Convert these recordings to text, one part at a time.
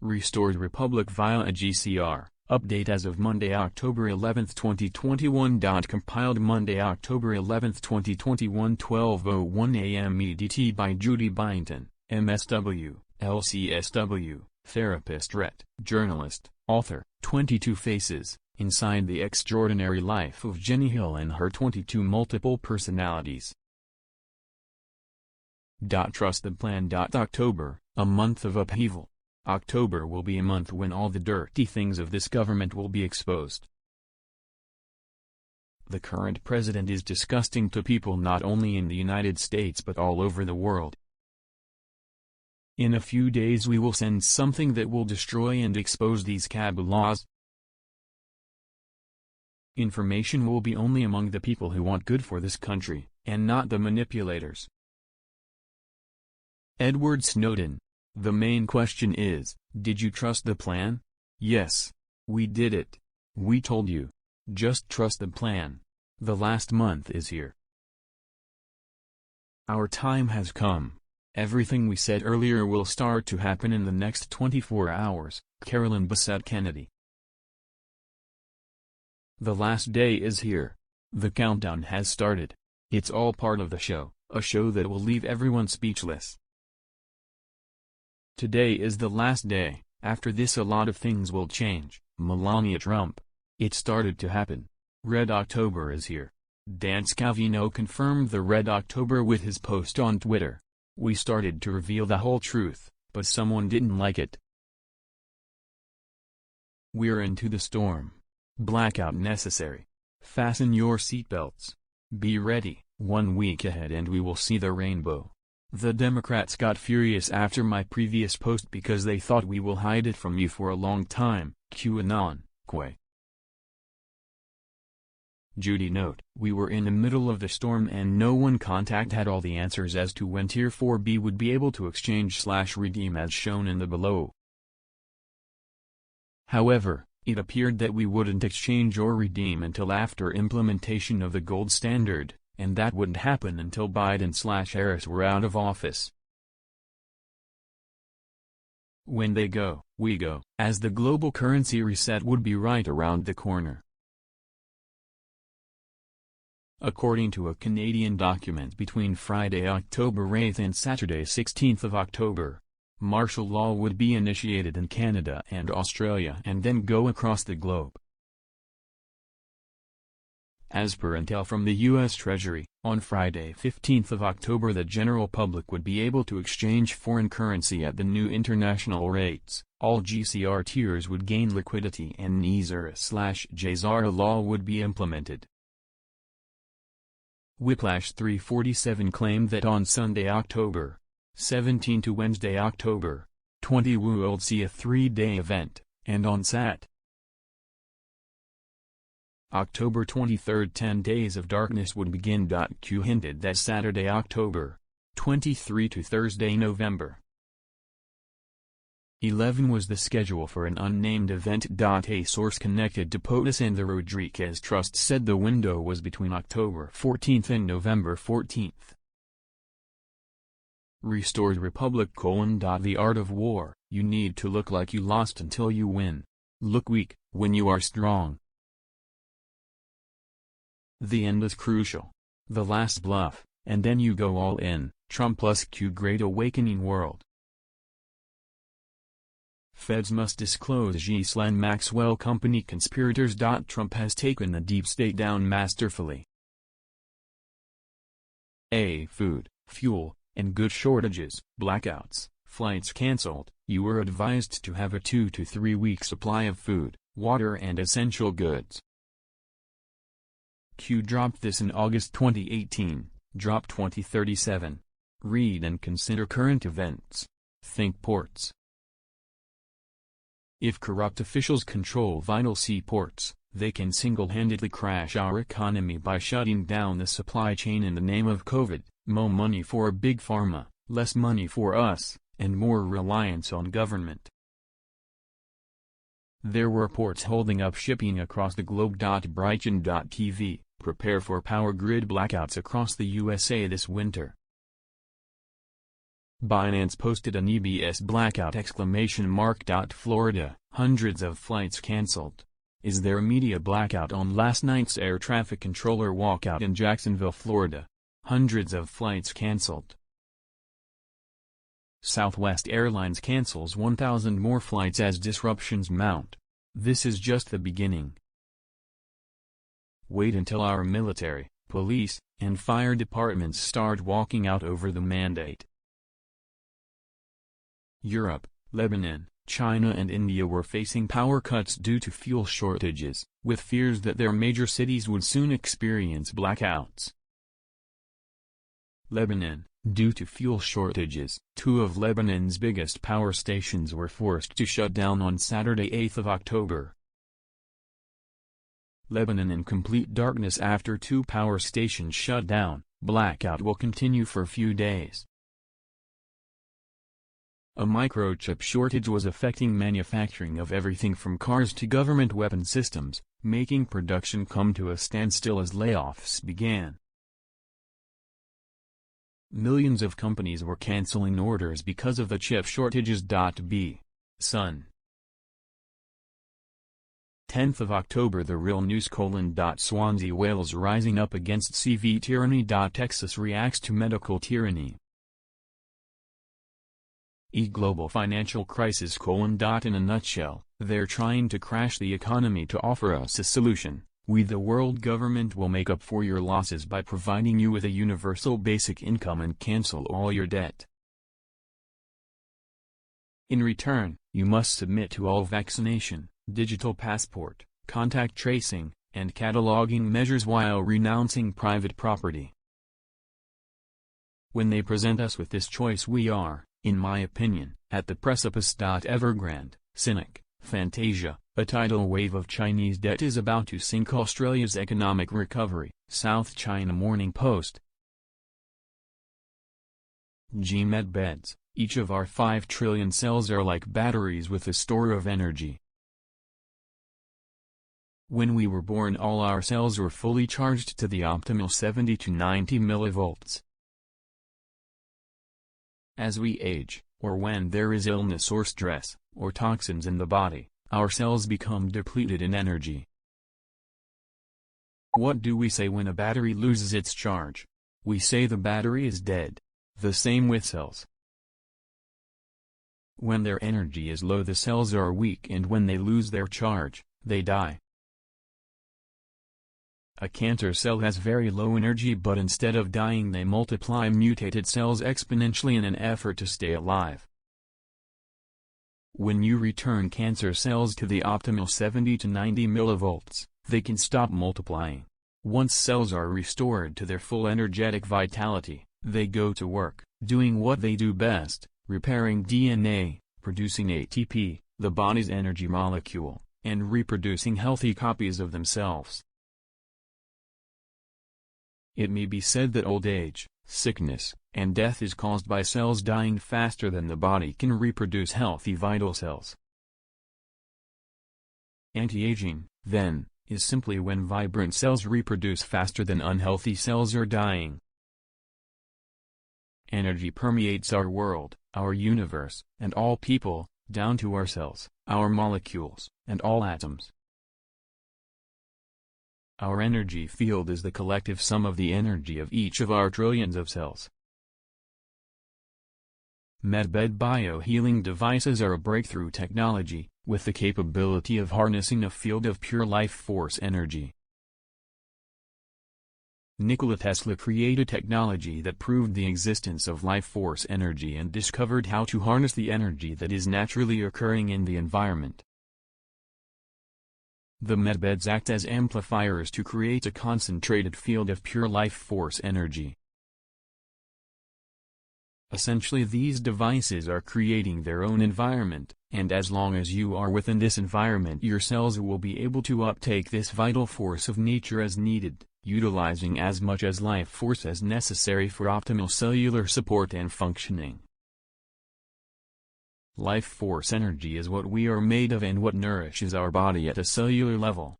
Restored Republic via a GCR. Update as of Monday, October 11, 2021. Compiled Monday, October 11, 2021, 12:01 a.m. EDT by Judy Byington, MSW, LCSW, therapist, journalist, author. 22 Faces, Inside the Extraordinary Life of Jenny Hill and Her 22 Multiple Personalities. Trust the Plan. October, a month of upheaval. October will be a month when all the dirty things of this government will be exposed. The current president is disgusting to people not only in the United States but all over the world. In a few days we will send something that will destroy and expose these cab laws. Information will be only among the people who want good for this country, and not the manipulators. Edward Snowden. The main question is, did you trust the plan? Yes. We did it. We told you. Just trust the plan. The last month is here. Our time has come. Everything we said earlier will start to happen in the next 24 hours, Carolyn Bessette Kennedy. The last day is here. The countdown has started. It's all part of the show, a show that will leave everyone speechless. Today is the last day. After this a lot of things will change. Melania Trump. It started to happen. Red October is here. Dan Scavino confirmed the Red October with his post on Twitter. We started to reveal the whole truth, but someone didn't like it. We're into the storm. Blackout necessary. Fasten your seatbelts. Be ready. 1 week ahead and we will see the rainbow. The Democrats got furious after my previous post because they thought we will hide it from you for a long time. QAnon, Quay. Judy note, we were in the middle of the storm and no one contact had all the answers as to when Tier 4B would be able to exchange/redeem as shown in the below. However, it appeared that we wouldn't exchange or redeem until after implementation of the gold standard, and that wouldn't happen until Biden/Harris were out of office. When they go, we go, as the global currency reset would be right around the corner. According to a Canadian document between Friday, October 8 and Saturday, 16 October, martial law would be initiated in Canada and Australia and then go across the globe. As per intel from the U.S. Treasury, on Friday 15 October the general public would be able to exchange foreign currency at the new international rates, all GCR tiers would gain liquidity and NISR/JSR law would be implemented. Whiplash 347 claimed that on Sunday, October 17 to Wednesday, October 20 we'll see a 3-day event, and on Sat. October 23, 10 days of darkness would begin. Q hinted that Saturday, October 23 to Thursday, November 11 was the schedule for an unnamed event. A source connected to POTUS and the Rodriguez Trust said the window was between October 14 and November 14. Restored Republic: The art of war. You need to look like you lost until you win. Look weak when you are strong. The end is crucial. The last bluff, and then you go all in. Trump plus Q Great Awakening World. Feds must disclose Ghislaine Maxwell Company conspirators. Trump has taken the deep state down masterfully. Food, fuel, and goods shortages, blackouts, flights cancelled. You were advised to have a 2 to 3 week supply of food, water and essential goods. Q dropped this in August 2018, drop 2037. Read and consider current events. Think ports. If corrupt officials control vital seaports, they can single-handedly crash our economy by shutting down the supply chain in the name of COVID. More money for big pharma, less money for us, and more reliance on government. There were ports holding up shipping across the globe. Brighton.tv, prepare for power grid blackouts across the USA this winter. Binance posted an EBS blackout! Florida, hundreds of flights cancelled. Is there a media blackout on last night's air traffic controller walkout in Jacksonville, Florida? Hundreds of flights cancelled. Southwest Airlines cancels 1,000 more flights as disruptions mount. This is just the beginning. Wait until our military, police, and fire departments start walking out over the mandate. Europe, Lebanon, China and India were facing power cuts due to fuel shortages, with fears that their major cities would soon experience blackouts. Lebanon, due to fuel shortages, 2 of Lebanon's biggest power stations were forced to shut down on Saturday, 8th of October. Lebanon in complete darkness after 2 power stations shut down. Blackout will continue for a few days. A microchip shortage was affecting manufacturing of everything from cars to government weapon systems, making production come to a standstill as layoffs began. Millions of companies were canceling orders because of the chip shortages. B. Sun. 10th of October. The Real News: Swansea Wales rising up against CV tyranny. Texas reacts to medical tyranny. Global financial crisis: in a nutshell, they're trying to crash the economy to offer us a solution. We the world government will make up for your losses by providing you with a universal basic income and cancel all your debt. In return, you must submit to all vaccination, digital passport, contact tracing, and cataloging measures while renouncing private property. When they present us with this choice, we are, in my opinion, at the precipice. Evergrande, cynic, Fantasia, a tidal wave of Chinese debt is about to sink Australia's economic recovery. South China Morning Post. GMed beds, each of our 5 trillion cells are like batteries with a store of energy. When we were born, all our cells were fully charged to the optimal 70 to 90 millivolts. As we age, or when there is illness or stress, or toxins in the body, our cells become depleted in energy. What do we say when a battery loses its charge? We say the battery is dead. The same with cells. When their energy is low, the cells are weak, and when they lose their charge, they die. A cancer cell has very low energy, but instead of dying they multiply mutated cells exponentially in an effort to stay alive. When you return cancer cells to the optimal 70 to 90 millivolts, they can stop multiplying. Once cells are restored to their full energetic vitality, they go to work, doing what they do best, repairing DNA, producing ATP, the body's energy molecule, and reproducing healthy copies of themselves. It may be said that old age, sickness, and death is caused by cells dying faster than the body can reproduce healthy vital cells. Anti-aging, then, is simply when vibrant cells reproduce faster than unhealthy cells are dying. Energy permeates our world, our universe, and all people, down to our cells, our molecules, and all atoms. Our energy field is the collective sum of the energy of each of our trillions of cells. Medbed biohealing devices are a breakthrough technology, with the capability of harnessing a field of pure life force energy. Nikola Tesla created technology that proved the existence of life force energy and discovered how to harness the energy that is naturally occurring in the environment. The medbeds act as amplifiers to create a concentrated field of pure life force energy. Essentially, these devices are creating their own environment, and as long as you are within this environment, your cells will be able to uptake this vital force of nature as needed, utilizing as much as life force as necessary for optimal cellular support and functioning. Life force energy is what we are made of and what nourishes our body at a cellular level.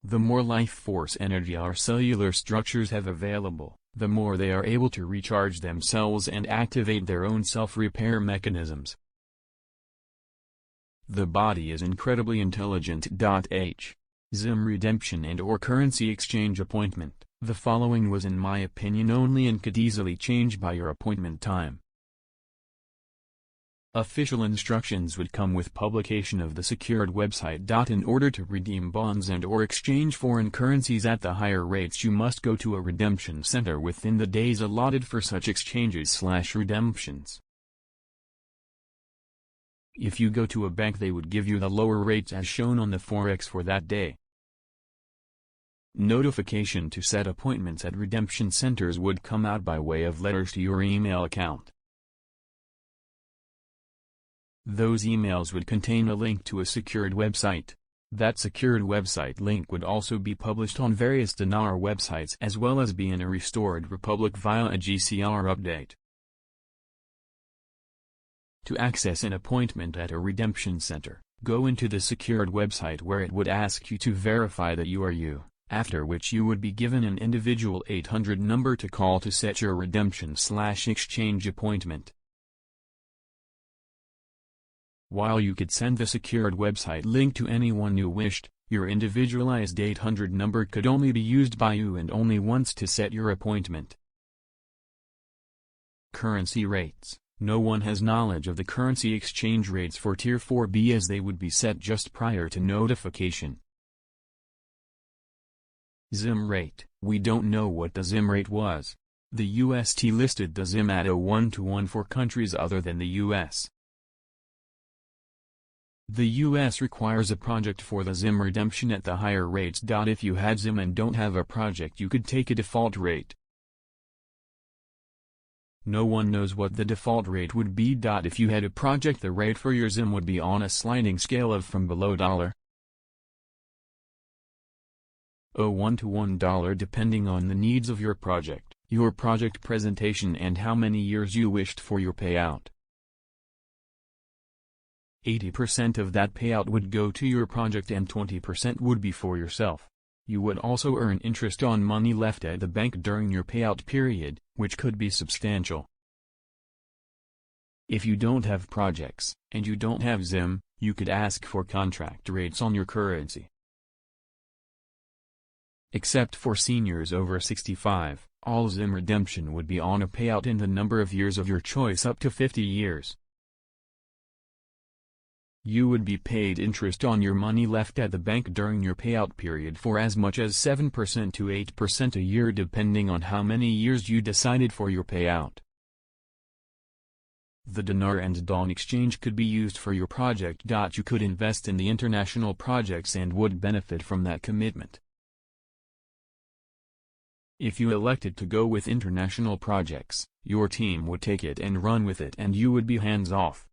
The more life force energy our cellular structures have available, the more they are able to recharge themselves and activate their own self-repair mechanisms. The body is incredibly intelligent. Zim redemption and/or currency exchange appointment. The following was in my opinion only and could easily change by your appointment time. Official instructions would come with publication of the secured website. In order to redeem bonds and/or exchange foreign currencies at the higher rates, you must go to a redemption center within the days allotted for such exchanges/redemptions. If you go to a bank, they would give you the lower rates as shown on the forex for that day. Notification to set appointments at redemption centers would come out by way of letters to your email account. Those emails would contain a link to a secured website. That secured website link would also be published on various dinar websites as well as be in a restored republic via a GCR update. To access an appointment at a redemption center, go into the secured website where it would ask you to verify that you are you, after which you would be given an individual 800 number to call to set your redemption/exchange appointment. While you could send the secured website link to anyone you wished, your individualized 800 number could only be used by you and only once to set your appointment. Currency rates. No one has knowledge of the currency exchange rates for Tier 4B as they would be set just prior to notification. Zim rate. We don't know what the Zim rate was. The UST listed the Zim at a 1-to-1 for countries other than the US. The US requires a project for the Zim redemption at the higher rates. If you had Zim and don't have a project, you could take a default rate. No one knows what the default rate would be. If you had a project, the rate for your Zim would be on a sliding scale of from below $1 depending on the needs of your project presentation and how many years you wished for your payout. 80% of that payout would go to your project and 20% would be for yourself. You would also earn interest on money left at the bank during your payout period, which could be substantial. If you don't have projects, and you don't have Zim, you could ask for contract rates on your currency. Except for seniors over 65, all Zim redemption would be on a payout in the number of years of your choice up to 50 years. You would be paid interest on your money left at the bank during your payout period for as much as 7% to 8% a year depending on how many years you decided for your payout. The dinar and dirham exchange could be used for your project. You could invest in the international projects and would benefit from that commitment. If you elected to go with international projects, your team would take it and run with it and you would be hands-off.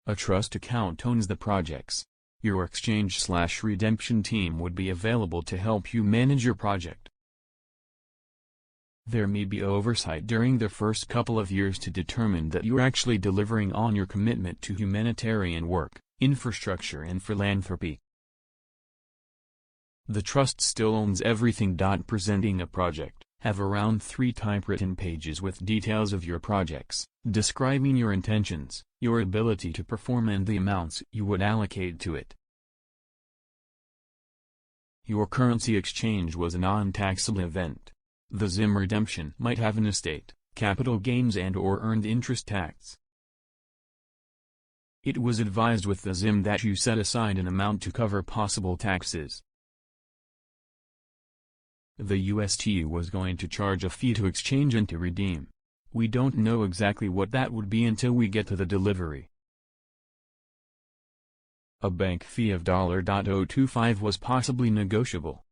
A trust account owns the projects. Your exchange/redemption team would be available to help you manage your project. There may be oversight during the first couple of years to determine that you're actually delivering on your commitment to humanitarian work, infrastructure and philanthropy. The trust still owns everything. Presenting a project. Have around 3 typewritten pages with details of your projects, describing your intentions, your ability to perform and the amounts you would allocate to it. Your currency exchange was a non-taxable event. The Zim redemption might have an estate, capital gains and/or earned interest tax. It was advised with the Zim that you set aside an amount to cover possible taxes. The UST was going to charge a fee to exchange and to redeem. We don't know exactly what that would be until we get to the delivery. A bank fee of $0.025 was possibly negotiable.